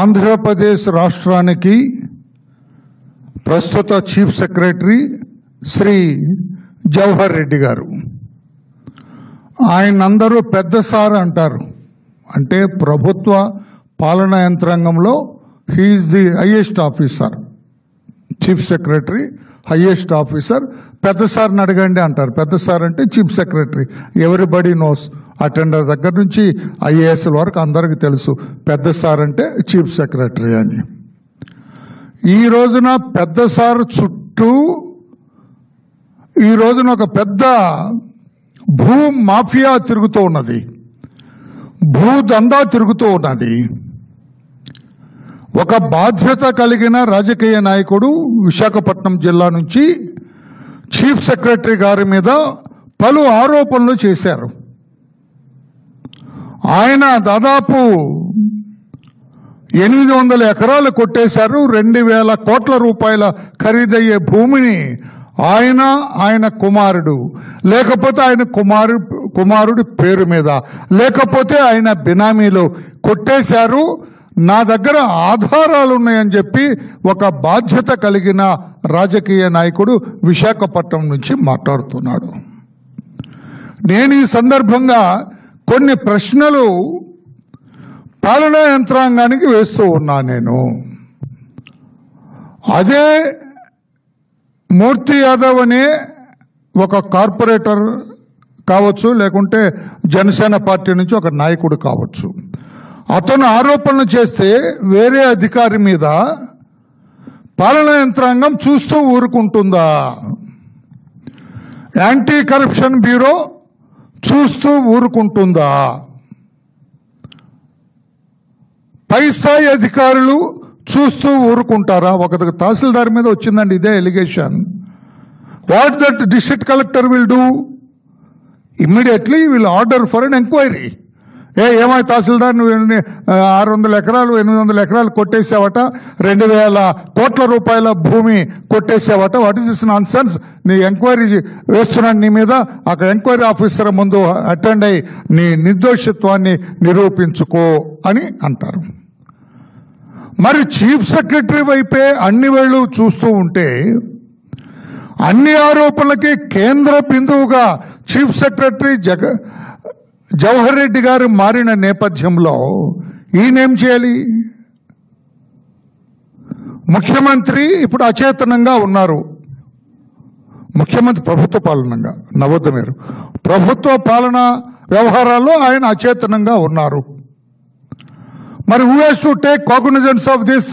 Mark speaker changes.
Speaker 1: ఆంధ్రప్రదేశ్ రాష్ట్రానికి ప్రస్తుత chief secretary Shri Jawahar Reddy గారు. ఆయన అందరూ పెద్ద సార్ అంటారు. అంటే ప్రభుత్వ పాలనా యంత్రాంగంలో he's the highest officer. Chief secretary highest officer. పెద్ద సార్ని అడగండి అంటారు. పెద్ద సార్ అంటే chief secretary. Everybody knows. Attender దగ్గర నుంచి ఐఏఎస్ వరకు అందరికీ తెలుసు పెద్ద సార్ అంటే చీఫ్ సెక్రటరీ అని. ఈ రోజున పెద్ద సార్ చుట్టూ ఈ రోజున ఒక పెద్ద భూ మాఫియా తిరుగుతూ ఉన్నది, భూదందా తిరుగుతూ ఉన్నది. ఒక బాధ్యత కలిగిన రాజకీయ నాయకుడు విశాఖపట్నం జిల్లా నుంచి చీఫ్ సెక్రటరీ గారి మీద పలు ఆరోపణలు చేశారు. ఆయన దాదాపు 800 ఎకరాలు కొట్టేశారు. 2000 కోట్ల రూపాయల ఖరీదయ్యే భూమిని ఆయన కుమారుడు, లేకపోతే ఆయన కుమారుడి పేరు మీద, లేకపోతే ఆయన బినామీలో కొట్టేశారు. నా దగ్గర ఆధారాలు ఉన్నాయని చెప్పి ఒక బాధ్యత కలిగిన రాజకీయ నాయకుడు విశాఖపట్నం నుంచి మాట్లాడుతున్నాడు. నేను ఈ సందర్భంగా కొన్ని ప్రశ్నలు పాలనా యంత్రాంగానికి వేస్తూ ఉన్నా. నేను అదే మూర్తి యాదవ్ అనే ఒక కార్పొరేటర్ కావచ్చు, లేకుంటే జనసేన పార్టీ నుంచి ఒక నాయకుడు కావచ్చు, అతను ఆరోపణలు చేస్తే వేరే అధికారి మీద పాలనా యంత్రాంగం చూస్తూ ఊరుకుంటుందా? యాంటీ కరప్షన్ బ్యూరో చూస్తూ ఊరుకుంటుందా? పై స్థాయి అధికారులు చూస్తూ ఊరుకుంటారా? ఒక తహసీల్దార్ మీద వచ్చిందండి ఇదే allegation. What that district collector will do? Immediately will order for an enquiry. ఏమై తహసీల్దార్ నువ్వు 600 ఎకరాలు 800 ఎకరాలు కొట్టేసావట, 2000 కోట్ల రూపాయల భూమి కొట్టేసావట, what is this nonsense? నీ ఎంక్వైరీ వేస్తున్నాను నీ మీద. అక్కడ ఎంక్వైరీ ఆఫీసర్ ముందు అటెండ్ అయ్యి నీ నిర్దోషిత్వాన్ని నిరూపించుకో అని అంటారు. మరి చీఫ్ సెక్రటరీ వైపే అన్ని వేళ్ళు చూస్తూ ఉంటే అన్ని ఆరోపణలకి కేంద్ర బిందువుగా చీఫ్ సెక్రటరీ జవహర్ రెడ్డి గారు మారిన నేపథ్యంలో ఈయనేం చేయాలి? ముఖ్యమంత్రి ఇప్పుడు అచేతనంగా ఉన్నారు. ముఖ్యమంత్రి ప్రభుత్వ పాలనంగా నవొద్దు మీరు, ప్రభుత్వ పాలన వ్యవహారాల్లో ఆయన అచేతనంగా ఉన్నారు. మరి who has to take cognizance of this?